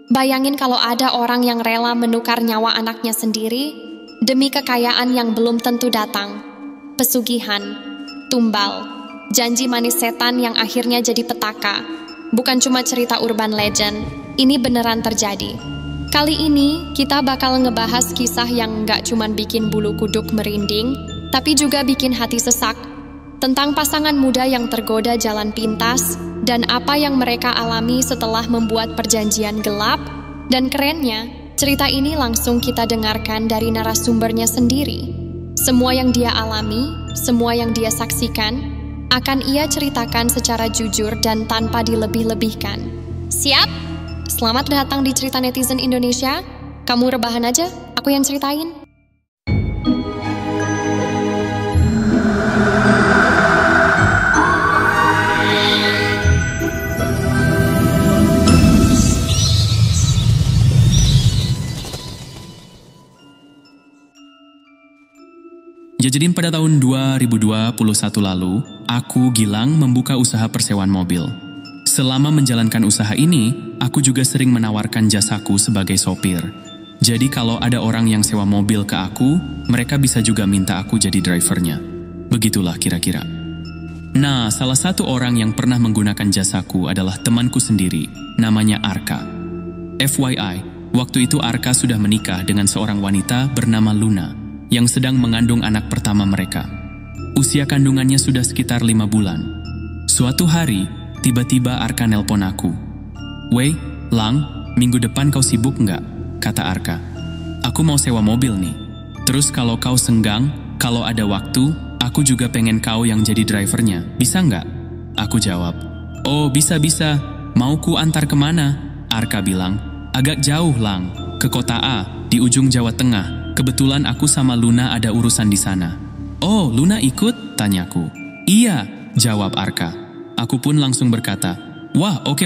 Bayangin kalau ada orang yang rela menukar nyawa anaknya sendiri demi kekayaan yang belum tentu datang. Pesugihan, tumbal, janji manis setan yang akhirnya jadi petaka. Bukan cuma cerita urban legend, ini beneran terjadi. Kali ini kita bakal ngebahas kisah yang nggak cuma bikin bulu kuduk merinding, tapi juga bikin hati sesak. Tentang pasangan muda yang tergoda jalan pintas dan apa yang mereka alami setelah membuat perjanjian gelap. Dan kerennya, cerita ini langsung kita dengarkan dari narasumbernya sendiri. Semua yang dia alami, semua yang dia saksikan, akan ia ceritakan secara jujur dan tanpa dilebih-lebihkan. Siap? Selamat datang di Cerita Netizen Indonesia. Kamu rebahan aja, aku yang ceritain. Jadi pada tahun 2021 lalu, aku Gilang membuka usaha persewaan mobil. Selama menjalankan usaha ini, aku juga sering menawarkan jasaku sebagai sopir. Jadi kalau ada orang yang sewa mobil ke aku, mereka bisa juga minta aku jadi drivernya. Begitulah kira-kira. Nah, salah satu orang yang pernah menggunakan jasaku adalah temanku sendiri, namanya Arka. FYI, waktu itu Arka sudah menikah dengan seorang wanita bernama Luna, yang sedang mengandung anak pertama mereka. Usia kandungannya sudah sekitar 5 bulan. Suatu hari, tiba-tiba Arka nelpon aku. "Wei, Lang, minggu depan kau sibuk nggak?" kata Arka. "Aku mau sewa mobil nih. Terus kalau kau senggang, kalau ada waktu, aku juga pengen kau yang jadi drivernya. Bisa nggak?" Aku jawab, "Oh, bisa-bisa. Mau ku antar kemana?" Arka bilang, "Agak jauh, Lang. Ke kota A, di ujung Jawa Tengah. Kebetulan aku sama Luna ada urusan di sana." "Oh, Luna ikut?" tanyaku. "Iya," jawab Arka. Aku pun langsung berkata, "Wah, oke,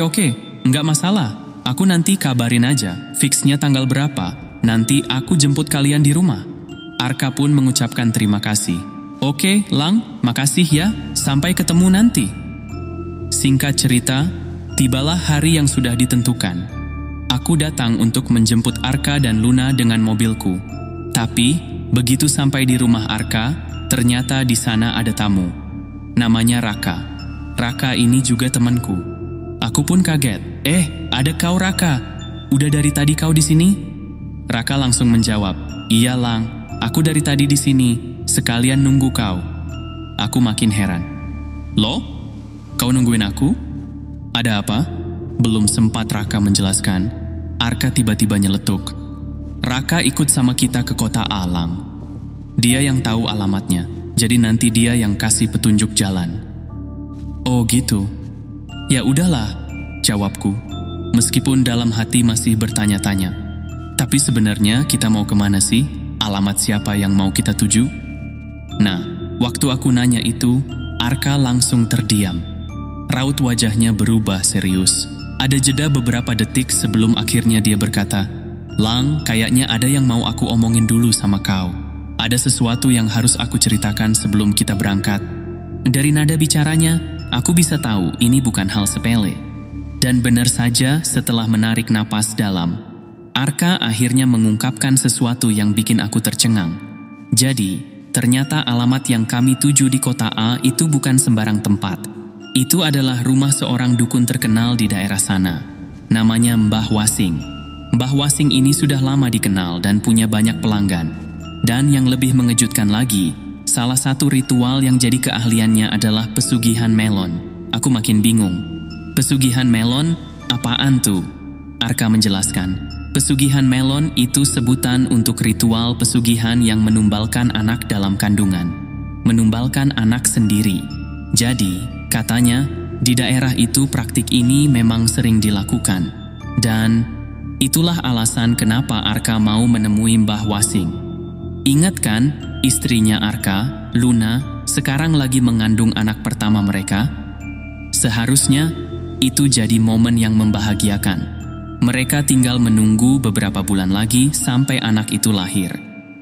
nggak masalah. Aku nanti kabarin aja, fixnya tanggal berapa. Nanti aku jemput kalian di rumah." Arka pun mengucapkan terima kasih. "Oke, Lang, makasih ya. Sampai ketemu nanti." Singkat cerita, tibalah hari yang sudah ditentukan. Aku datang untuk menjemput Arka dan Luna dengan mobilku. Tapi, begitu sampai di rumah Arka, ternyata di sana ada tamu. Namanya Raka. Raka ini juga temanku. Aku pun kaget. Ada kau Raka? Udah dari tadi kau di sini?" Raka langsung menjawab, "Iya, Lang. Aku dari tadi di sini. Sekalian nunggu kau." Aku makin heran. "Loh? Kau nungguin aku? Ada apa?" Belum sempat Raka menjelaskan, Arka tiba-tiba nyeletuk. "Raka ikut sama kita ke kota Alang. Dia yang tahu alamatnya, jadi nanti dia yang kasih petunjuk jalan." "Oh gitu? Ya udahlah," jawabku. Meskipun dalam hati masih bertanya-tanya. Tapi sebenarnya kita mau kemana sih? Alamat siapa yang mau kita tuju? Nah, waktu aku nanya itu, Arka langsung terdiam. Raut wajahnya berubah serius. Ada jeda beberapa detik sebelum akhirnya dia berkata, "Lang, kayaknya ada yang mau aku omongin dulu sama kau. Ada sesuatu yang harus aku ceritakan sebelum kita berangkat." Dari nada bicaranya, aku bisa tahu ini bukan hal sepele. Dan benar saja setelah menarik napas dalam, Arka akhirnya mengungkapkan sesuatu yang bikin aku tercengang. Jadi, ternyata alamat yang kami tuju di kota A itu bukan sembarang tempat. Itu adalah rumah seorang dukun terkenal di daerah sana. Namanya Mbah Wasing. Mbah Wasing ini sudah lama dikenal dan punya banyak pelanggan. Dan yang lebih mengejutkan lagi, salah satu ritual yang jadi keahliannya adalah pesugihan melon. Aku makin bingung. Pesugihan melon? Apaan tuh? Arka menjelaskan. Pesugihan melon itu sebutan untuk ritual pesugihan yang menumbalkan anak dalam kandungan. Menumbalkan anak sendiri. Jadi, katanya, di daerah itu praktik ini memang sering dilakukan. Dan itulah alasan kenapa Arka mau menemui Mbah Wasing. Ingat kan, istrinya Arka, Luna, sekarang lagi mengandung anak pertama mereka? Seharusnya, itu jadi momen yang membahagiakan. Mereka tinggal menunggu beberapa bulan lagi sampai anak itu lahir.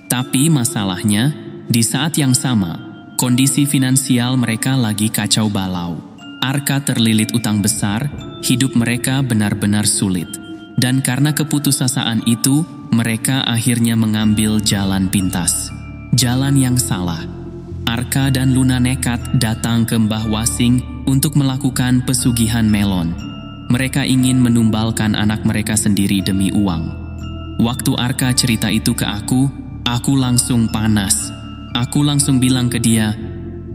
Tapi masalahnya, di saat yang sama, kondisi finansial mereka lagi kacau balau. Arka terlilit utang besar, hidup mereka benar-benar sulit. Dan karena keputusasaan itu, mereka akhirnya mengambil jalan pintas. Jalan yang salah. Arka dan Luna nekat datang ke Mbah Wasing untuk melakukan pesugihan melon. Mereka ingin menumbalkan anak mereka sendiri demi uang. Waktu Arka cerita itu ke aku langsung panas. Aku langsung bilang ke dia,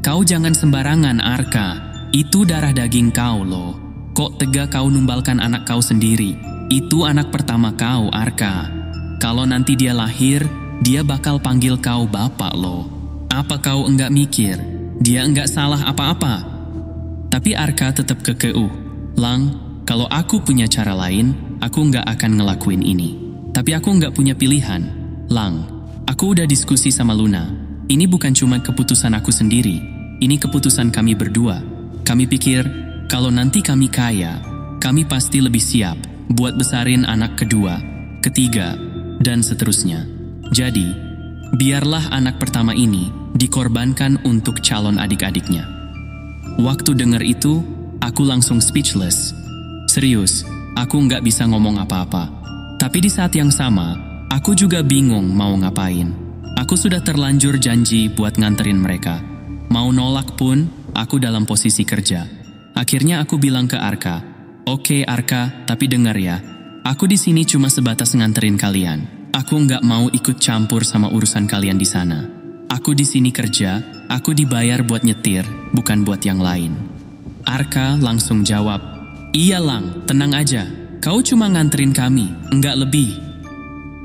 "Kau jangan sembarangan, Arka. Itu darah daging kau loh. Kok tega kau numbalkan anak kau sendiri? Itu anak pertama kau, Arka. Kalau nanti dia lahir, dia bakal panggil kau bapak loh. Apa kau enggak mikir? Dia enggak salah apa-apa." Tapi Arka tetap kekeh, "Lang, kalau aku punya cara lain, aku enggak akan ngelakuin ini. Tapi aku enggak punya pilihan. Lang, aku udah diskusi sama Luna. Ini bukan cuma keputusan aku sendiri. Ini keputusan kami berdua. Kami pikir, kalau nanti kami kaya, kami pasti lebih siap buat besarin anak kedua, ketiga, dan seterusnya. Jadi, biarlah anak pertama ini dikorbankan untuk calon adik-adiknya." Waktu dengar itu, aku langsung speechless. Serius, aku nggak bisa ngomong apa-apa. Tapi di saat yang sama, aku juga bingung mau ngapain. Aku sudah terlanjur janji buat nganterin mereka. Mau nolak pun, aku dalam posisi kerja. Akhirnya aku bilang ke Arka, "Oke Arka, tapi dengar ya, aku di sini cuma sebatas nganterin kalian. Aku nggak mau ikut campur sama urusan kalian di sana. Aku di sini kerja, aku dibayar buat nyetir, bukan buat yang lain." Arka langsung jawab, "Iya Lang, tenang aja. Kau cuma nganterin kami, enggak lebih."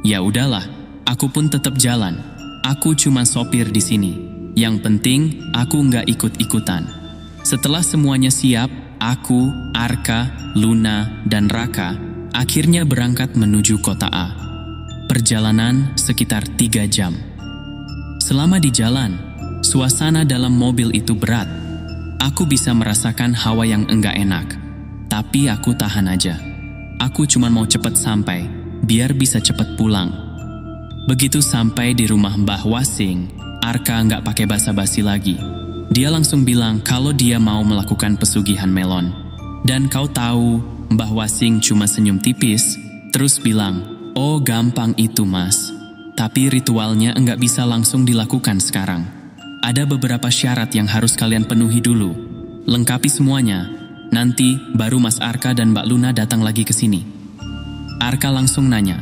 Ya udahlah, aku pun tetap jalan. Aku cuma sopir di sini. Yang penting, aku enggak ikut-ikutan. Setelah semuanya siap, aku, Arka, Luna, dan Raka akhirnya berangkat menuju kota A. Perjalanan sekitar 3 jam. Selama di jalan, suasana dalam mobil itu berat. Aku bisa merasakan hawa yang enggak enak. Tapi aku tahan aja. Aku cuma mau cepat sampai, biar bisa cepat pulang. Begitu sampai di rumah Mbah Wasing, Arka nggak pakai basa-basi lagi. Dia langsung bilang kalau dia mau melakukan pesugihan melon. Dan kau tahu, Mbah Wasing cuma senyum tipis, terus bilang, "Oh gampang itu mas. Tapi ritualnya nggak bisa langsung dilakukan sekarang. Ada beberapa syarat yang harus kalian penuhi dulu. Lengkapi semuanya. Nanti baru Mas Arka dan Mbak Luna datang lagi ke sini." Arka langsung nanya,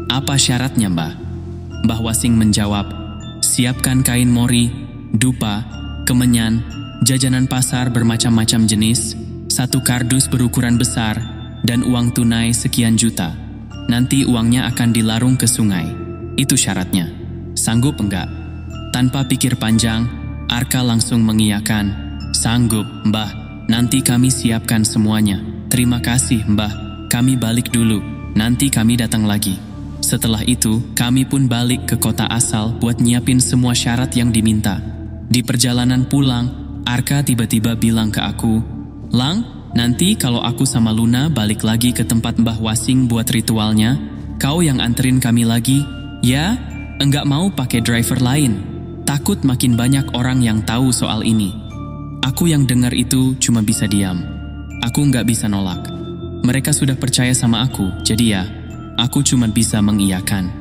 "Apa syaratnya Mbah?" Mbah Wasing menjawab, "Siapkan kain mori, dupa, kemenyan, jajanan pasar bermacam-macam jenis, 1 kardus berukuran besar, dan uang tunai sekian juta. Nanti uangnya akan dilarung ke sungai. Itu syaratnya. Sanggup enggak?" Tanpa pikir panjang, Arka langsung mengiyakan, "Sanggup, Mbah. Nanti kami siapkan semuanya. Terima kasih, Mbah. Kami balik dulu. Nanti kami datang lagi." Setelah itu, kami pun balik ke kota asal buat nyiapin semua syarat yang diminta. Di perjalanan pulang, Arka tiba-tiba bilang ke aku, "Lang, nanti kalau aku sama Luna balik lagi ke tempat Mbah Wasing buat ritualnya, kau yang anterin kami lagi, ya? Enggak mau pakai driver lain. Takut makin banyak orang yang tahu soal ini." Aku yang dengar itu cuma bisa diam. Aku nggak bisa nolak. Mereka sudah percaya sama aku, jadi ya, aku cuma bisa mengiyakan.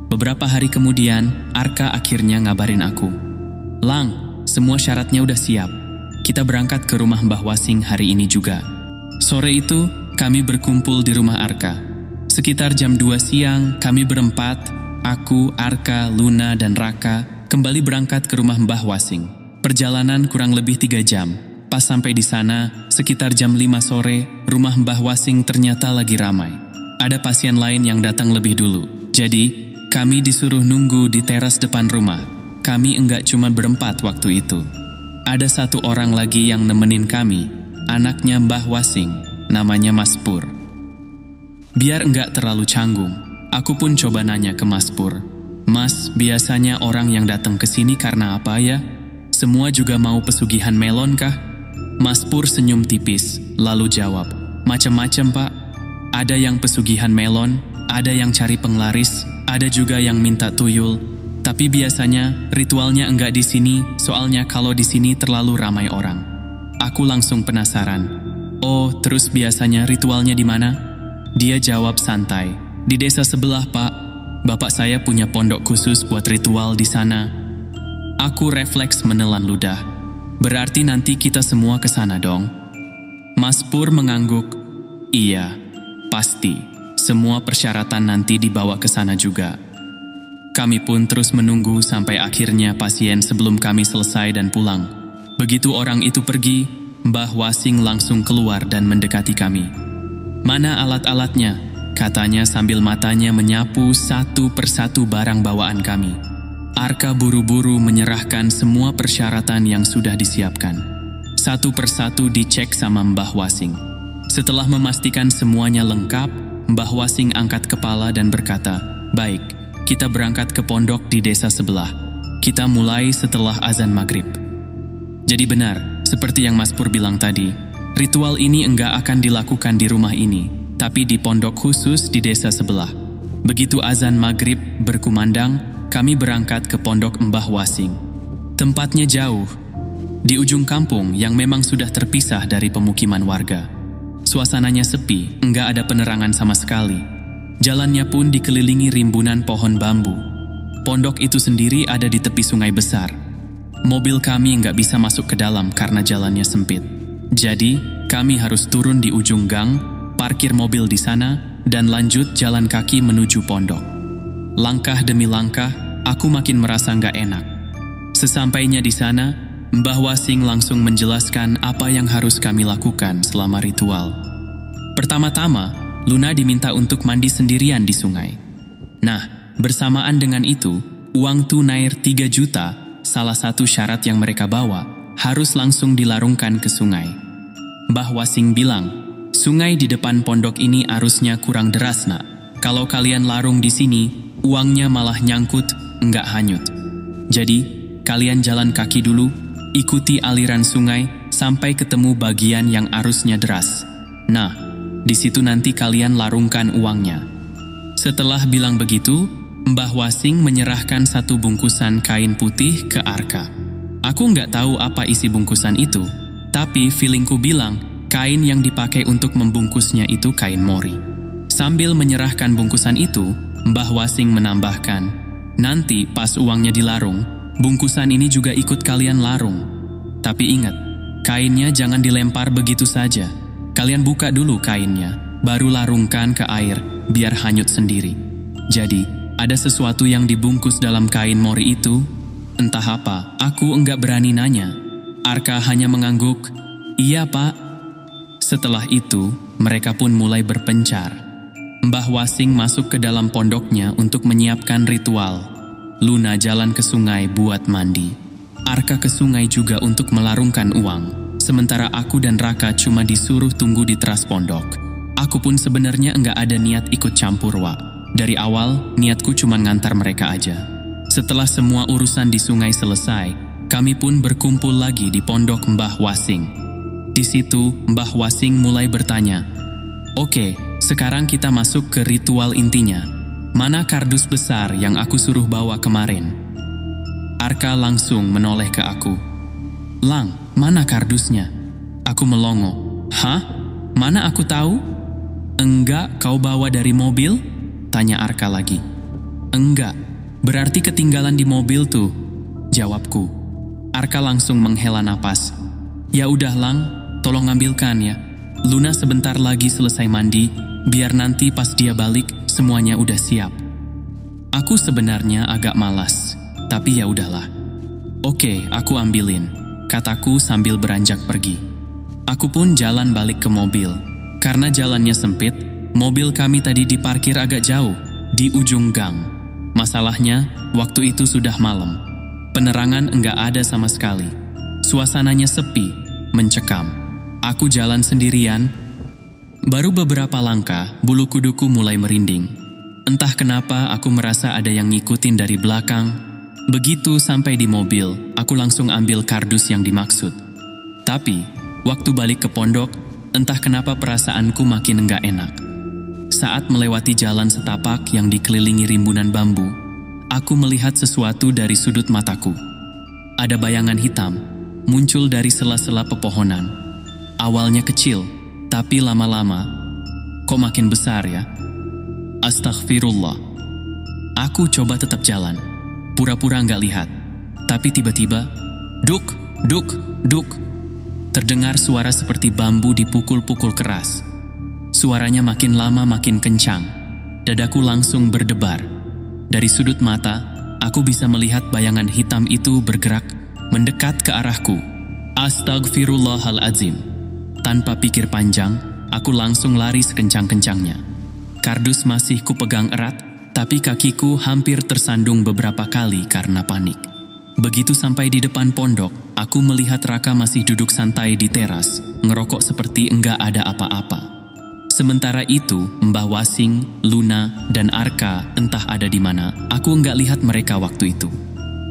Beberapa hari kemudian, Arka akhirnya ngabarin aku, "Lang, semua syaratnya udah siap. Kita berangkat ke rumah Mbah Wasing hari ini juga." Sore itu, kami berkumpul di rumah Arka. Sekitar jam 2 siang, kami berempat, aku, Arka, Luna, dan Raka, kembali berangkat ke rumah Mbah Wasing. Perjalanan kurang lebih 3 jam. Pas sampai di sana, sekitar jam 5 sore, rumah Mbah Wasing ternyata lagi ramai. Ada pasien lain yang datang lebih dulu. Jadi, kami disuruh nunggu di teras depan rumah. Kami enggak cuma berempat waktu itu. Ada 1 orang lagi yang nemenin kami, anaknya Mbah Wasing, namanya Mas Pur. Biar enggak terlalu canggung, aku pun coba nanya ke Mas Pur, "Mas, biasanya orang yang datang ke sini karena apa ya? Semua juga mau pesugihan melon kah?" Mas Pur senyum tipis, lalu jawab, "Macem-macem Pak. Ada yang pesugihan melon, ada yang cari penglaris, ada juga yang minta tuyul. Tapi biasanya ritualnya enggak di sini, soalnya kalau di sini terlalu ramai orang." Aku langsung penasaran. "Oh, terus biasanya ritualnya di mana?" Dia jawab santai, "Di desa sebelah, Pak. Bapak saya punya pondok khusus buat ritual di sana." Aku refleks menelan ludah. "Berarti nanti kita semua ke sana dong?" Mas Pur mengangguk, "Iya, pasti. Semua persyaratan nanti dibawa ke sana juga." Kami pun terus menunggu sampai akhirnya pasien sebelum kami selesai dan pulang. Begitu orang itu pergi, Mbah Wasing langsung keluar dan mendekati kami. "Mana alat-alatnya?" katanya sambil matanya menyapu satu persatu barang bawaan kami. Arka buru-buru menyerahkan semua persyaratan yang sudah disiapkan. Satu persatu dicek sama Mbah Wasing. Setelah memastikan semuanya lengkap, Mbah Wasing angkat kepala dan berkata, "Baik, kita berangkat ke pondok di desa sebelah. Kita mulai setelah azan maghrib." Jadi benar, seperti yang Mas Pur bilang tadi, ritual ini enggak akan dilakukan di rumah ini, tapi di pondok khusus di desa sebelah. Begitu azan maghrib berkumandang, kami berangkat ke pondok Mbah Wasing. Tempatnya jauh, di ujung kampung yang memang sudah terpisah dari pemukiman warga. Suasananya sepi, enggak ada penerangan sama sekali. Jalannya pun dikelilingi rimbunan pohon bambu. Pondok itu sendiri ada di tepi sungai besar. Mobil kami nggak bisa masuk ke dalam karena jalannya sempit. Jadi, kami harus turun di ujung gang, parkir mobil di sana, dan lanjut jalan kaki menuju pondok. Langkah demi langkah, aku makin merasa nggak enak. Sesampainya di sana, Mbah Wasing langsung menjelaskan apa yang harus kami lakukan selama ritual. Pertama-tama, Luna diminta untuk mandi sendirian di sungai. Nah, bersamaan dengan itu, uang tunai 3 juta, salah satu syarat yang mereka bawa, harus langsung dilarungkan ke sungai. Mbah Wasing bilang, "Sungai di depan pondok ini arusnya kurang deras, nak. Kalau kalian larung di sini, uangnya malah nyangkut, enggak hanyut. Jadi, kalian jalan kaki dulu, ikuti aliran sungai sampai ketemu bagian yang arusnya deras. Nah, di situ nanti kalian larungkan uangnya." Setelah bilang begitu, Mbah Wasing menyerahkan satu bungkusan kain putih ke Arka. Aku nggak tahu apa isi bungkusan itu, tapi feelingku bilang kain yang dipakai untuk membungkusnya itu kain mori. Sambil menyerahkan bungkusan itu, Mbah Wasing menambahkan, "Nanti pas uangnya dilarung, bungkusan ini juga ikut kalian larung. Tapi ingat, kainnya jangan dilempar begitu saja. Kalian buka dulu kainnya, baru larungkan ke air, biar hanyut sendiri. Jadi, ada sesuatu yang dibungkus dalam kain mori itu, entah apa, aku enggak berani nanya." Arka hanya mengangguk, "Iya, Pak." Setelah itu, mereka pun mulai berpencar. Mbah Wasing masuk ke dalam pondoknya untuk menyiapkan ritual. Luna jalan ke sungai buat mandi. Arka ke sungai juga untuk melarungkan uang. Sementara aku dan Raka cuma disuruh tunggu di teras pondok. Aku pun sebenarnya enggak ada niat ikut campur, Wak. Dari awal, niatku cuma ngantar mereka aja. Setelah semua urusan di sungai selesai, kami pun berkumpul lagi di pondok Mbah Wasing. Di situ, Mbah Wasing mulai bertanya, "Oke, sekarang kita masuk ke ritual intinya. Mana kardus besar yang aku suruh bawa kemarin?" Arka langsung menoleh ke aku. "Lang, mana kardusnya?" Aku melongo. "Hah? Mana aku tahu?" "Enggak, kau bawa dari mobil?" tanya Arka lagi. "Enggak, berarti ketinggalan di mobil tuh," jawabku. Arka langsung menghela napas. "Ya udah Lang, tolong ambilkan ya. Luna sebentar lagi selesai mandi, biar nanti pas dia balik semuanya udah siap." Aku sebenarnya agak malas, tapi ya udahlah. "Oke, aku ambilin," kataku sambil beranjak pergi. Aku pun jalan balik ke mobil. Karena jalannya sempit, mobil kami tadi diparkir agak jauh, di ujung gang. Masalahnya, waktu itu sudah malam. Penerangan enggak ada sama sekali. Suasananya sepi, mencekam. Aku jalan sendirian. Baru beberapa langkah, bulu kuduku mulai merinding. Entah kenapa aku merasa ada yang ngikutin dari belakang. Begitu sampai di mobil, aku langsung ambil kardus yang dimaksud. Tapi, waktu balik ke pondok, entah kenapa perasaanku makin enggak enak. Saat melewati jalan setapak yang dikelilingi rimbunan bambu, aku melihat sesuatu dari sudut mataku. Ada bayangan hitam, muncul dari sela-sela pepohonan. Awalnya kecil, tapi lama-lama, kok makin besar ya? Astaghfirullah. Aku coba tetap jalan, pura-pura nggak lihat. Tapi tiba-tiba, duk, duk, duk. Terdengar suara seperti bambu dipukul-pukul keras. Suaranya makin lama makin kencang. Dadaku langsung berdebar. Dari sudut mata, aku bisa melihat bayangan hitam itu bergerak mendekat ke arahku. Astagfirullahaladzim. Tanpa pikir panjang, aku langsung lari sekencang-kencangnya. Kardus masih kupegang erat, tapi kakiku hampir tersandung beberapa kali karena panik. Begitu sampai di depan pondok, aku melihat Raka masih duduk santai di teras, ngerokok seperti enggak ada apa-apa. Sementara itu, Mbah Wasing, Luna, dan Arka entah ada di mana. Aku enggak lihat mereka waktu itu.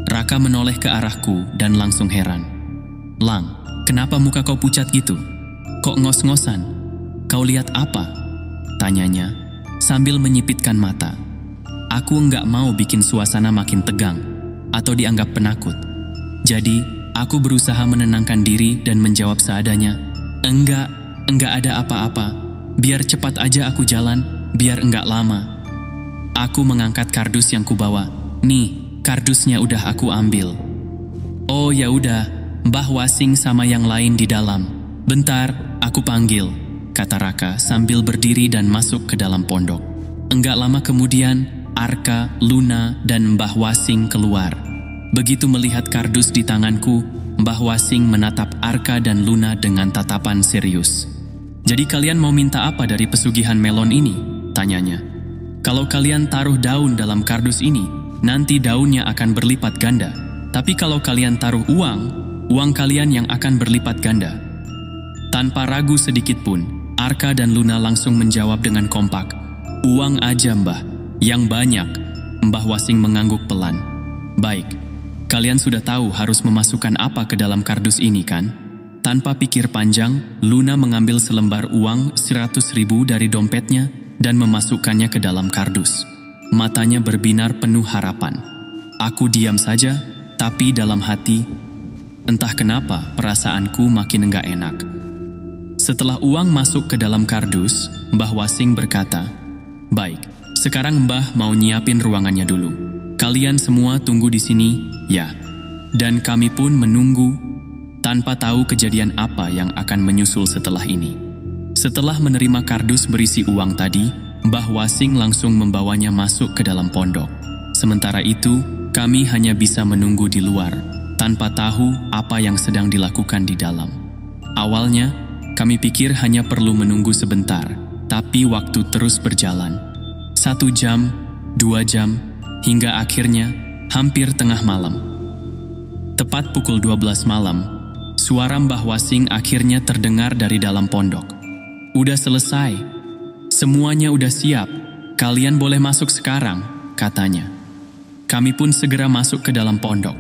Raka menoleh ke arahku dan langsung heran. "Lang, kenapa muka kau pucat gitu? Kok ngos-ngosan? Kau lihat apa?" tanyanya sambil menyipitkan mata. Aku enggak mau bikin suasana makin tegang atau dianggap penakut. Jadi, aku berusaha menenangkan diri dan menjawab seadanya. Enggak ada apa-apa. Biar cepat aja aku jalan, biar enggak lama." Aku mengangkat kardus yang kubawa. "Nih, kardusnya udah aku ambil." "Oh ya udah, Mbah Wasing sama yang lain di dalam. Bentar, aku panggil," kata Raka sambil berdiri dan masuk ke dalam pondok. Enggak lama kemudian, Arka, Luna, dan Mbah Wasing keluar. Begitu melihat kardus di tanganku, Mbah Wasing menatap Arka dan Luna dengan tatapan serius. "Jadi kalian mau minta apa dari pesugihan melon ini?" tanyanya. "Kalau kalian taruh daun dalam kardus ini, nanti daunnya akan berlipat ganda. Tapi kalau kalian taruh uang kalian yang akan berlipat ganda." Tanpa ragu sedikit pun, Arka dan Luna langsung menjawab dengan kompak. "Uang aja, Mbah. Yang banyak." Mbah Wasing mengangguk pelan. "Baik, kalian sudah tahu harus memasukkan apa ke dalam kardus ini kan?" Tanpa pikir panjang, Luna mengambil selembar uang 100.000 dari dompetnya dan memasukkannya ke dalam kardus. Matanya berbinar penuh harapan. Aku diam saja, tapi dalam hati, entah kenapa perasaanku makin enggak enak. Setelah uang masuk ke dalam kardus, Mbah Wasing berkata, "Baik, sekarang Mbah mau nyiapin ruangannya dulu. Kalian semua tunggu di sini, ya." Dan kami pun menunggu, tanpa tahu kejadian apa yang akan menyusul setelah ini. Setelah menerima kardus berisi uang tadi, Mbah Wasing langsung membawanya masuk ke dalam pondok. Sementara itu, kami hanya bisa menunggu di luar, tanpa tahu apa yang sedang dilakukan di dalam. Awalnya, kami pikir hanya perlu menunggu sebentar, tapi waktu terus berjalan. 1 jam, 2 jam, hingga akhirnya hampir tengah malam. Tepat pukul 12 malam, suara Mbah Wasing akhirnya terdengar dari dalam pondok. "Udah selesai. Semuanya udah siap. Kalian boleh masuk sekarang," katanya. Kami pun segera masuk ke dalam pondok.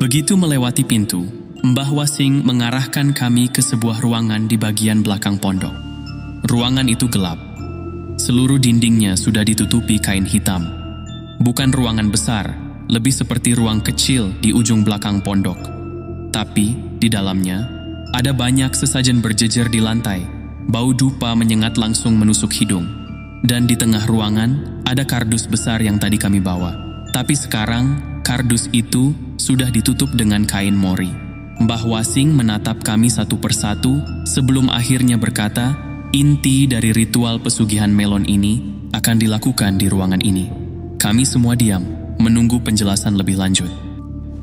Begitu melewati pintu, Mbah Wasing mengarahkan kami ke sebuah ruangan di bagian belakang pondok. Ruangan itu gelap. Seluruh dindingnya sudah ditutupi kain hitam. Bukan ruangan besar, lebih seperti ruang kecil di ujung belakang pondok. Tapi di dalamnya ada banyak sesajen berjejer di lantai. Bau dupa menyengat langsung menusuk hidung. Dan di tengah ruangan ada kardus besar yang tadi kami bawa. Tapi sekarang kardus itu sudah ditutup dengan kain mori. Mbah Wasing menatap kami satu persatu sebelum akhirnya berkata, inti dari ritual pesugihan melon ini akan dilakukan di ruangan ini. Kami semua diam, menunggu penjelasan lebih lanjut.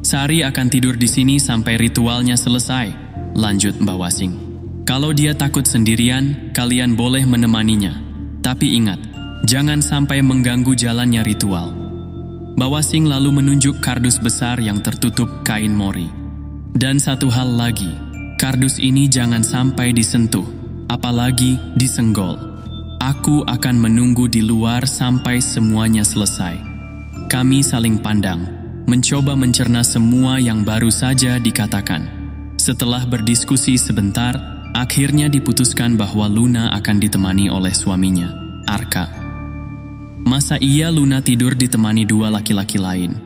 "Sari akan tidur di sini sampai ritualnya selesai," lanjut Mbah Wasing. "Kalau dia takut sendirian, kalian boleh menemaninya. Tapi ingat, jangan sampai mengganggu jalannya ritual." Mbah Wasing lalu menunjuk kardus besar yang tertutup kain mori. "Dan satu hal lagi, kardus ini jangan sampai disentuh, apalagi disenggol. Aku akan menunggu di luar sampai semuanya selesai." Kami saling pandang, mencoba mencerna semua yang baru saja dikatakan. Setelah berdiskusi sebentar, akhirnya diputuskan bahwa Luna akan ditemani oleh suaminya, Arka. Masa iya Luna tidur ditemani 2 laki-laki lain?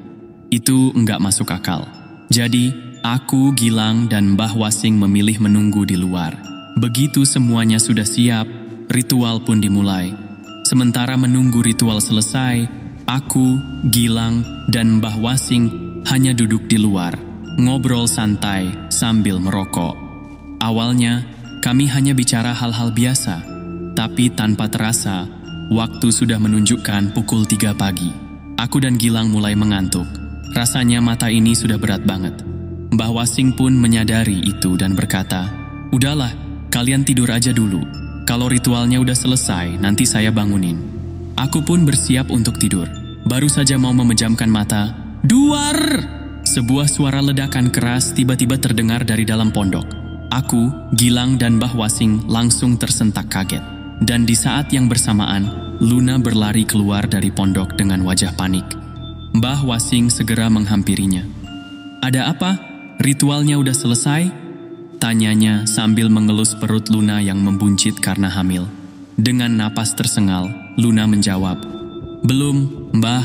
Itu enggak masuk akal. Jadi, aku, Gilang, dan Mbah Wasing memilih menunggu di luar. Begitu semuanya sudah siap, ritual pun dimulai. Sementara menunggu ritual selesai, aku, Gilang, dan Mbah Wasing hanya duduk di luar, ngobrol santai sambil merokok. Awalnya, kami hanya bicara hal-hal biasa, tapi tanpa terasa, waktu sudah menunjukkan pukul 3 pagi. Aku dan Gilang mulai mengantuk. Rasanya mata ini sudah berat banget. Mbah Wasing pun menyadari itu dan berkata, "Udahlah, kalian tidur aja dulu. Kalau ritualnya udah selesai, nanti saya bangunin." Aku pun bersiap untuk tidur. Baru saja mau memejamkan mata, duar! Sebuah suara ledakan keras tiba-tiba terdengar dari dalam pondok. Aku, Gilang, dan Mbah Wasing langsung tersentak kaget. Dan di saat yang bersamaan, Luna berlari keluar dari pondok dengan wajah panik. Mbah Wasing segera menghampirinya. "Ada apa? Ritualnya udah selesai?" tanyanya sambil mengelus perut Luna yang membuncit karena hamil. Dengan napas tersengal, Luna menjawab, "Belum, Mbah,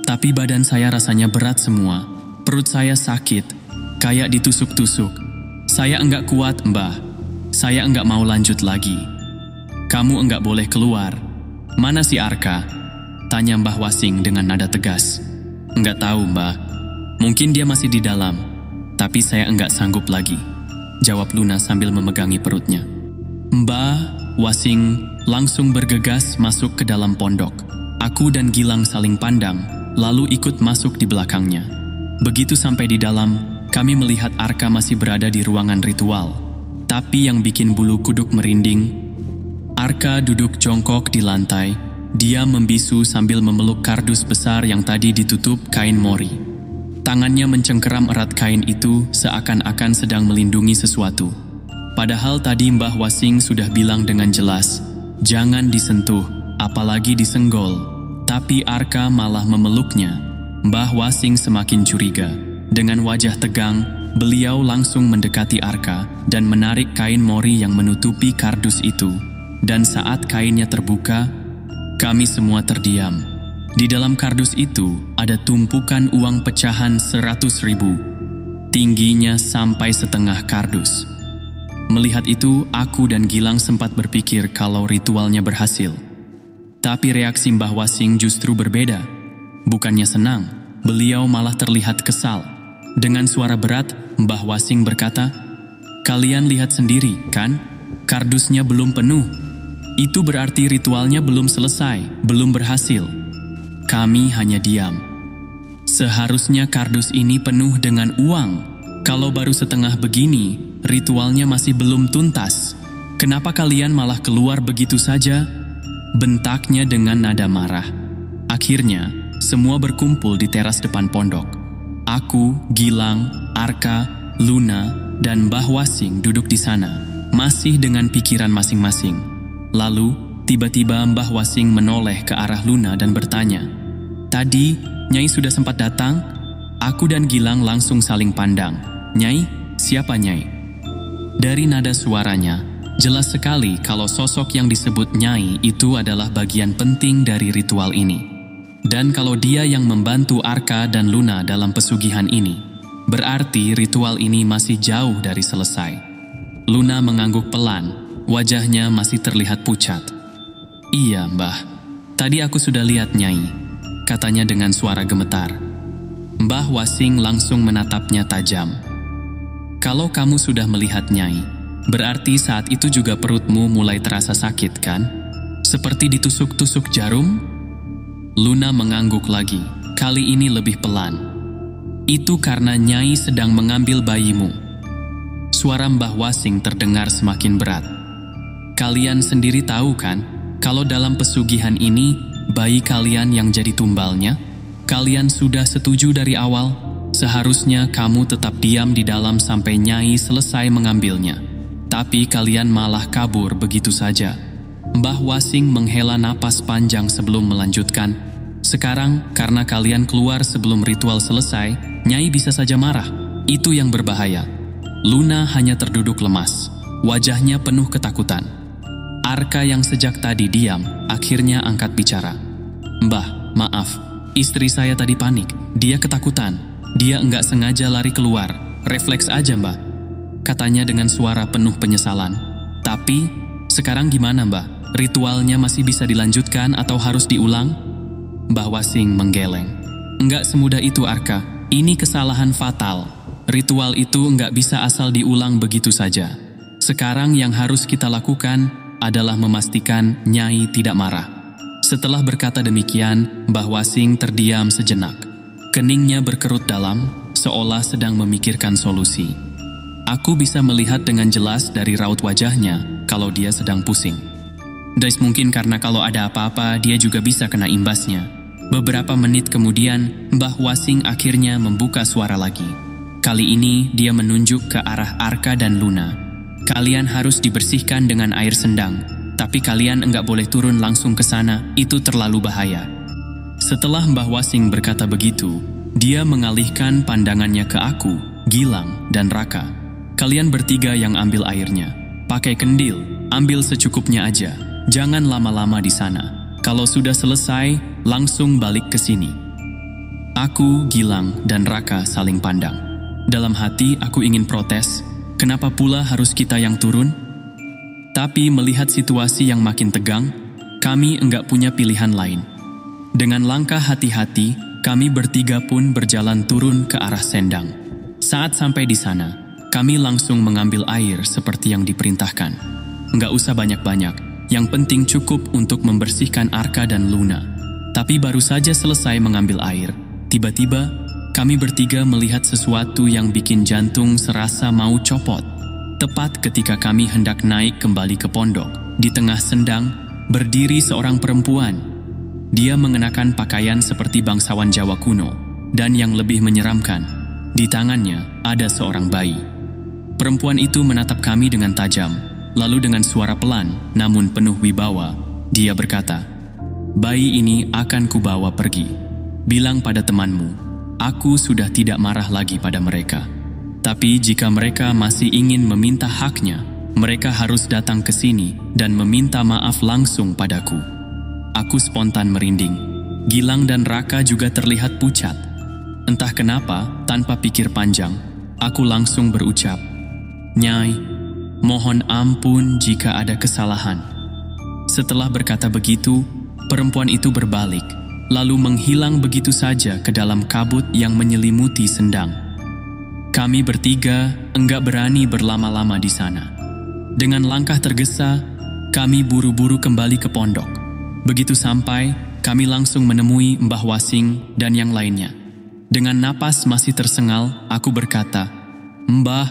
tapi badan saya rasanya berat semua. Perut saya sakit, kayak ditusuk-tusuk. Saya enggak kuat, Mbah. Saya enggak mau lanjut lagi." "Kamu enggak boleh keluar. Mana si Arka?" tanya Mbah Wasing dengan nada tegas. "Enggak tahu, Mbah. Mungkin dia masih di dalam, tapi saya enggak sanggup lagi," jawab Luna sambil memegangi perutnya. Mbah Wasing langsung bergegas masuk ke dalam pondok. Aku dan Gilang saling pandang, lalu ikut masuk di belakangnya. Begitu sampai di dalam, kami melihat Arka masih berada di ruangan ritual. Tapi yang bikin bulu kuduk merinding, Arka duduk jongkok di lantai. Dia membisu sambil memeluk kardus besar yang tadi ditutup kain mori. Tangannya mencengkeram erat kain itu seakan-akan sedang melindungi sesuatu. Padahal tadi Mbah Wasing sudah bilang dengan jelas, jangan disentuh, apalagi disenggol. Tapi Arka malah memeluknya. Mbah Wasing semakin curiga. Dengan wajah tegang, beliau langsung mendekati Arka dan menarik kain mori yang menutupi kardus itu. Dan saat kainnya terbuka, kami semua terdiam. Di dalam kardus itu ada tumpukan uang pecahan 100.000. Tingginya sampai setengah kardus. Melihat itu, aku dan Gilang sempat berpikir kalau ritualnya berhasil. Tapi reaksi Mbah Wasing justru berbeda. Bukannya senang, beliau malah terlihat kesal. Dengan suara berat, Mbah Wasing berkata, "Kalian lihat sendiri, kan? Kardusnya belum penuh. Itu berarti ritualnya belum selesai, belum berhasil." Kami hanya diam. Seharusnya kardus ini penuh dengan uang. Kalau baru setengah begini, ritualnya masih belum tuntas. Kenapa kalian malah keluar begitu saja? Bentaknya dengan nada marah. Akhirnya, semua berkumpul di teras depan pondok. Aku, Gilang, Arka, Luna, dan Mbah Wasing duduk di sana, masih dengan pikiran masing-masing. Lalu, tiba-tiba Mbah Wasing menoleh ke arah Luna dan bertanya, "Tadi, Nyai sudah sempat datang?" Aku dan Gilang langsung saling pandang. "Nyai? Siapa Nyai?" Dari nada suaranya, jelas sekali kalau sosok yang disebut Nyai itu adalah bagian penting dari ritual ini. Dan kalau dia yang membantu Arka dan Luna dalam pesugihan ini, berarti ritual ini masih jauh dari selesai. Luna mengangguk pelan, wajahnya masih terlihat pucat. "Iya, Mbah. Tadi aku sudah lihat Nyai," katanya dengan suara gemetar. Mbah Wasing langsung menatapnya tajam. "Kalau kamu sudah melihat Nyai, berarti saat itu juga perutmu mulai terasa sakit, kan? Seperti ditusuk-tusuk jarum?" Luna mengangguk lagi, kali ini lebih pelan. "Itu karena Nyai sedang mengambil bayimu." Suara Mbah Wasing terdengar semakin berat. "Kalian sendiri tahu kan, kalau dalam pesugihan ini, bayi kalian yang jadi tumbalnya? Kalian sudah setuju dari awal? Seharusnya kamu tetap diam di dalam sampai Nyai selesai mengambilnya. Tapi kalian malah kabur begitu saja." Mbah Wasing menghela napas panjang sebelum melanjutkan, "Sekarang, karena kalian keluar sebelum ritual selesai, Nyai bisa saja marah. Itu yang berbahaya." Luna hanya terduduk lemas. Wajahnya penuh ketakutan. Arka yang sejak tadi diam, akhirnya angkat bicara. "Mbah, maaf. Istri saya tadi panik. Dia ketakutan. Dia enggak sengaja lari keluar. Refleks aja, Mbah," katanya dengan suara penuh penyesalan. "Tapi, sekarang gimana, Mbah? Ritualnya masih bisa dilanjutkan atau harus diulang? Mbah Wasing menggeleng. Enggak semudah itu, Arka. Ini kesalahan fatal. Ritual itu enggak bisa asal diulang begitu saja. Sekarang yang harus kita lakukan adalah memastikan Nyai tidak marah. Setelah berkata demikian, Mbah Wasing terdiam sejenak. Keningnya berkerut dalam, seolah sedang memikirkan solusi. Aku bisa melihat dengan jelas dari raut wajahnya kalau dia sedang pusing. Dan mungkin karena kalau ada apa-apa dia juga bisa kena imbasnya. Beberapa menit kemudian, Mbah Wasing akhirnya membuka suara lagi. Kali ini dia menunjuk ke arah Arka dan Luna. Kalian harus dibersihkan dengan air sendang, tapi kalian enggak boleh turun langsung ke sana, itu terlalu bahaya. Setelah Mbah Wasing berkata begitu, dia mengalihkan pandangannya ke aku, Gilang, dan Raka. Kalian bertiga yang ambil airnya. Pakai kendil, ambil secukupnya aja. Jangan lama-lama di sana. Kalau sudah selesai, langsung balik ke sini. Aku, Gilang, dan Raka saling pandang. Dalam hati aku ingin protes, kenapa pula harus kita yang turun? Tapi melihat situasi yang makin tegang, kami enggak punya pilihan lain. Dengan langkah hati-hati, kami bertiga pun berjalan turun ke arah sendang. Saat sampai di sana, kami langsung mengambil air seperti yang diperintahkan. Enggak usah banyak-banyak. Yang penting cukup untuk membersihkan Arka dan Luna. Tapi baru saja selesai mengambil air, tiba-tiba kami bertiga melihat sesuatu yang bikin jantung serasa mau copot. Tepat ketika kami hendak naik kembali ke pondok, di tengah sendang berdiri seorang perempuan. Dia mengenakan pakaian seperti bangsawan Jawa kuno, dan yang lebih menyeramkan, di tangannya ada seorang bayi. Perempuan itu menatap kami dengan tajam. Lalu dengan suara pelan, namun penuh wibawa, dia berkata, "Bayi ini akan kubawa pergi. Bilang pada temanmu, aku sudah tidak marah lagi pada mereka. Tapi jika mereka masih ingin meminta haknya, mereka harus datang ke sini dan meminta maaf langsung padaku." Aku spontan merinding. Gilang dan Raka juga terlihat pucat. Entah kenapa, tanpa pikir panjang, aku langsung berucap, "Nyai, mohon ampun jika ada kesalahan." Setelah berkata begitu, perempuan itu berbalik, lalu menghilang begitu saja ke dalam kabut yang menyelimuti sendang. Kami bertiga enggak berani berlama-lama di sana. Dengan langkah tergesa, kami buru-buru kembali ke pondok. Begitu sampai, kami langsung menemui Mbah Wasing dan yang lainnya. Dengan napas masih tersengal, aku berkata, "Mbah,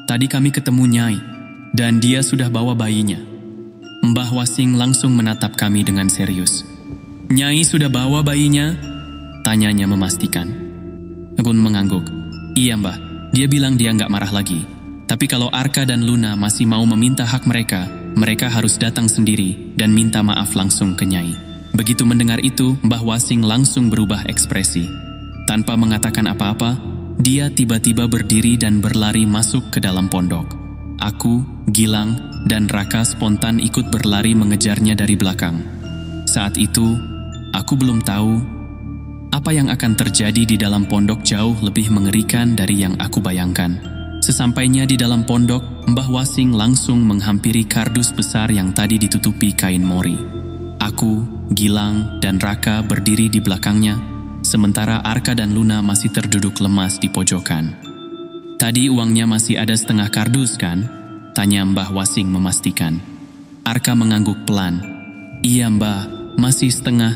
tadi kami ketemu Nyai, dan dia sudah bawa bayinya." Mbah Wasing langsung menatap kami dengan serius. "Nyai sudah bawa bayinya?" tanyanya memastikan. Aku mengangguk. "Iya Mbah, dia bilang dia nggak marah lagi. Tapi kalau Arka dan Luna masih mau meminta hak mereka, mereka harus datang sendiri dan minta maaf langsung ke Nyai." Begitu mendengar itu, Mbah Wasing langsung berubah ekspresi. Tanpa mengatakan apa-apa, dia tiba-tiba berdiri dan berlari masuk ke dalam pondok. Aku, Gilang, dan Raka spontan ikut berlari mengejarnya dari belakang. Saat itu, aku belum tahu apa yang akan terjadi di dalam pondok jauh lebih mengerikan dari yang aku bayangkan. Sesampainya di dalam pondok, Mbah Wasing langsung menghampiri kardus besar yang tadi ditutupi kain mori. Aku, Gilang, dan Raka berdiri di belakangnya, sementara Arka dan Luna masih terduduk lemas di pojokan. "Tadi uangnya masih ada setengah kardus, kan?" tanya Mbah Wasing memastikan. Arka mengangguk pelan. "Iya Mbah, masih setengah."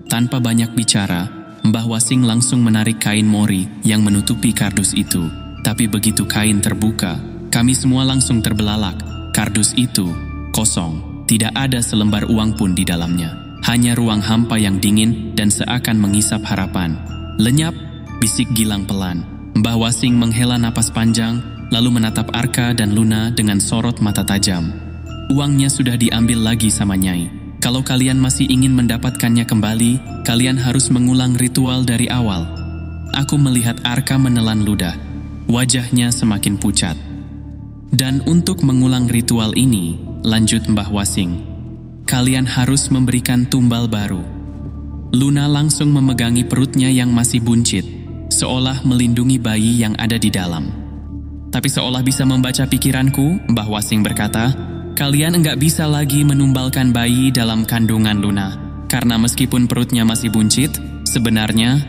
Tanpa banyak bicara, Mbah Wasing langsung menarik kain mori yang menutupi kardus itu. Tapi begitu kain terbuka, kami semua langsung terbelalak. Kardus itu kosong, tidak ada selembar uang pun di dalamnya. Hanya ruang hampa yang dingin dan seakan mengisap harapan. "Lenyap," bisik Gilang pelan. Mbah Wasing menghela napas panjang, lalu menatap Arka dan Luna dengan sorot mata tajam. "Uangnya sudah diambil lagi sama Nyai. Kalau kalian masih ingin mendapatkannya kembali, kalian harus mengulang ritual dari awal." Aku melihat Arka menelan ludah. Wajahnya semakin pucat. "Dan untuk mengulang ritual ini," lanjut Mbah Wasing, "kalian harus memberikan tumbal baru." Luna langsung memegangi perutnya yang masih buncit, seolah melindungi bayi yang ada di dalam. Tapi seolah bisa membaca pikiranku, Mbah Wasing berkata, kalian enggak bisa lagi menumbalkan bayi dalam kandungan Luna. Karena meskipun perutnya masih buncit, sebenarnya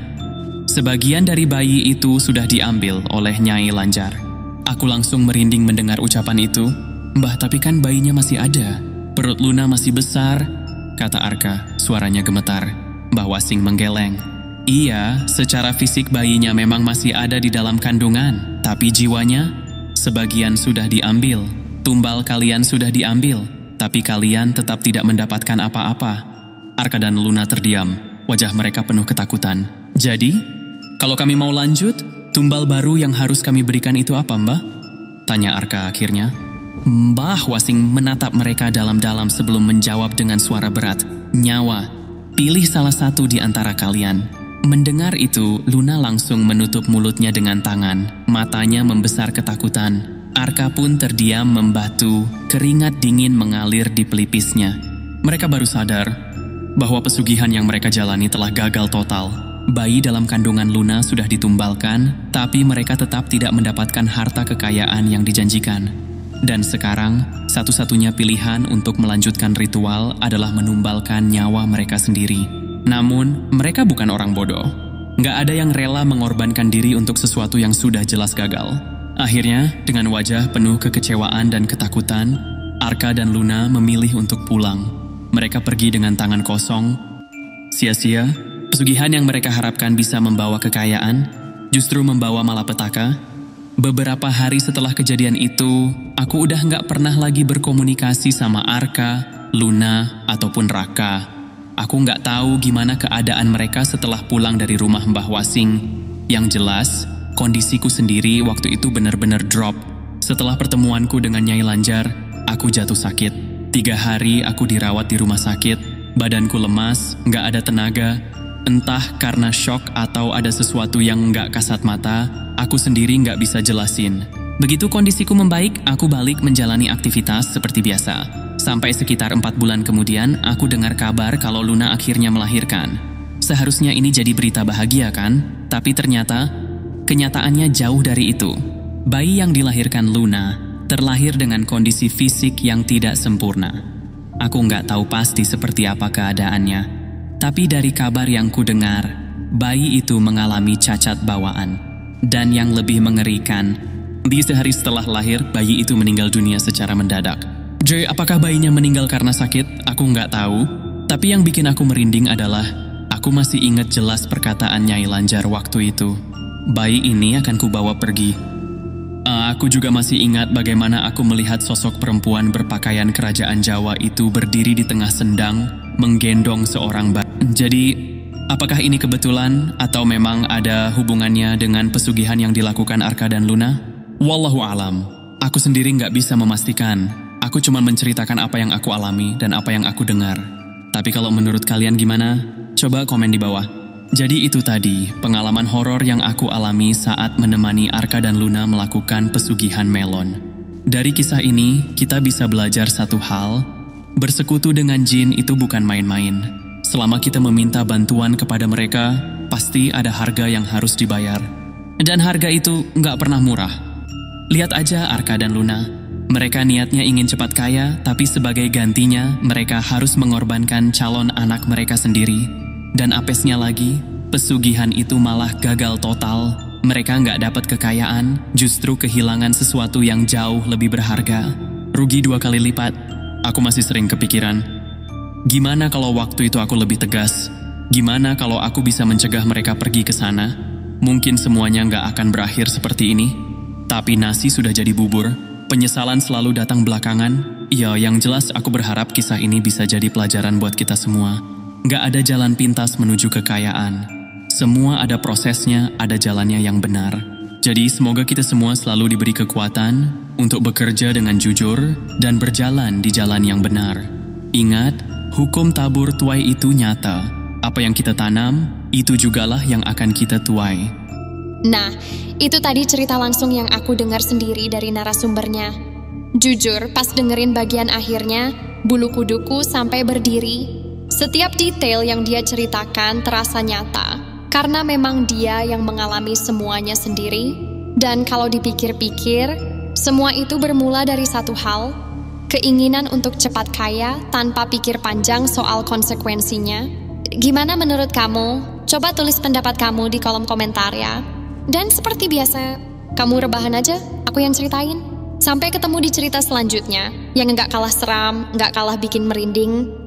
sebagian dari bayi itu sudah diambil oleh Nyai Lanjar. Aku langsung merinding mendengar ucapan itu. Mbah, tapi kan bayinya masih ada. Perut Luna masih besar, kata Arka, suaranya gemetar. Mbah Wasing menggeleng. Iya, secara fisik bayinya memang masih ada di dalam kandungan, tapi jiwanya sebagian sudah diambil. Tumbal kalian sudah diambil, tapi kalian tetap tidak mendapatkan apa-apa. Arka dan Luna terdiam, wajah mereka penuh ketakutan. Jadi, kalau kami mau lanjut, tumbal baru yang harus kami berikan itu apa, Mbah? Tanya Arka akhirnya. Mbah Wasing menatap mereka dalam-dalam sebelum menjawab dengan suara berat. Nyawa, pilih salah satu di antara kalian. Mendengar itu, Luna langsung menutup mulutnya dengan tangan. Matanya membesar ketakutan. Arka pun terdiam membatu, keringat dingin mengalir di pelipisnya. Mereka baru sadar bahwa pesugihan yang mereka jalani telah gagal total. Bayi dalam kandungan Luna sudah ditumbalkan, tapi mereka tetap tidak mendapatkan harta kekayaan yang dijanjikan. Dan sekarang, satu-satunya pilihan untuk melanjutkan ritual adalah menumbalkan nyawa mereka sendiri. Namun, mereka bukan orang bodoh. Nggak ada yang rela mengorbankan diri untuk sesuatu yang sudah jelas gagal. Akhirnya, dengan wajah penuh kekecewaan dan ketakutan, Arka dan Luna memilih untuk pulang. Mereka pergi dengan tangan kosong. Sia-sia, pesugihan yang mereka harapkan bisa membawa kekayaan, justru membawa malapetaka. Beberapa hari setelah kejadian itu, aku udah nggak pernah lagi berkomunikasi sama Arka, Luna, ataupun Raka. Aku nggak tahu gimana keadaan mereka setelah pulang dari rumah Mbah Wasing. Yang jelas, kondisiku sendiri waktu itu benar-benar drop. Setelah pertemuanku dengan Nyai Lanjar, aku jatuh sakit. 3 hari aku dirawat di rumah sakit. Badanku lemas, nggak ada tenaga. Entah karena shock atau ada sesuatu yang nggak kasat mata, aku sendiri nggak bisa jelasin. Begitu kondisiku membaik, aku balik menjalani aktivitas seperti biasa. Sampai sekitar 4 bulan kemudian, aku dengar kabar kalau Luna akhirnya melahirkan. Seharusnya ini jadi berita bahagia kan? Tapi ternyata kenyataannya jauh dari itu. Bayi yang dilahirkan Luna terlahir dengan kondisi fisik yang tidak sempurna. Aku nggak tahu pasti seperti apa keadaannya. Tapi dari kabar yang kudengar, bayi itu mengalami cacat bawaan. Dan yang lebih mengerikan, di sehari setelah lahir, bayi itu meninggal dunia secara mendadak. Joy, apakah bayinya meninggal karena sakit? Aku nggak tahu. Tapi yang bikin aku merinding adalah, aku masih ingat jelas perkataan Nyai Lanjar waktu itu. Bayi ini akan kubawa pergi. Aku juga masih ingat bagaimana aku melihat sosok perempuan berpakaian kerajaan Jawa itu berdiri di tengah sendang, menggendong seorang bayi. Jadi, apakah ini kebetulan atau memang ada hubungannya dengan pesugihan yang dilakukan Arka dan Luna? Wallahu alam. Aku sendiri nggak bisa memastikan. Aku cuma menceritakan apa yang aku alami dan apa yang aku dengar. Tapi kalau menurut kalian gimana? Coba komen di bawah. Jadi itu tadi pengalaman horor yang aku alami saat menemani Arka dan Luna melakukan pesugihan melon. Dari kisah ini, kita bisa belajar satu hal, bersekutu dengan jin itu bukan main-main. Selama kita meminta bantuan kepada mereka, pasti ada harga yang harus dibayar. Dan harga itu nggak pernah murah. Lihat aja Arka dan Luna. Mereka niatnya ingin cepat kaya, tapi sebagai gantinya, mereka harus mengorbankan calon anak mereka sendiri. Dan apesnya lagi, pesugihan itu malah gagal total. Mereka nggak dapat kekayaan, justru kehilangan sesuatu yang jauh lebih berharga. Rugi 2 kali lipat. Aku masih sering kepikiran, gimana kalau waktu itu aku lebih tegas? Gimana kalau aku bisa mencegah mereka pergi ke sana? Mungkin semuanya nggak akan berakhir seperti ini. Tapi nasi sudah jadi bubur. Penyesalan selalu datang belakangan. Ya, yang jelas aku berharap kisah ini bisa jadi pelajaran buat kita semua. Nggak ada jalan pintas menuju kekayaan. Semua ada prosesnya, ada jalannya yang benar. Jadi semoga kita semua selalu diberi kekuatan untuk bekerja dengan jujur dan berjalan di jalan yang benar. Ingat, hukum tabur tuai itu nyata. Apa yang kita tanam, itu jugalah yang akan kita tuai. Nah, itu tadi cerita langsung yang aku dengar sendiri dari narasumbernya. Jujur, pas dengerin bagian akhirnya, bulu kuduku sampai berdiri. Setiap detail yang dia ceritakan terasa nyata, karena memang dia yang mengalami semuanya sendiri. Dan kalau dipikir-pikir, semua itu bermula dari satu hal, keinginan untuk cepat kaya tanpa pikir panjang soal konsekuensinya. Gimana menurut kamu? Coba tulis pendapat kamu di kolom komentar ya. Dan seperti biasa, kamu rebahan aja, aku yang ceritain. Sampai ketemu di cerita selanjutnya, yang nggak kalah seram, nggak kalah bikin merinding.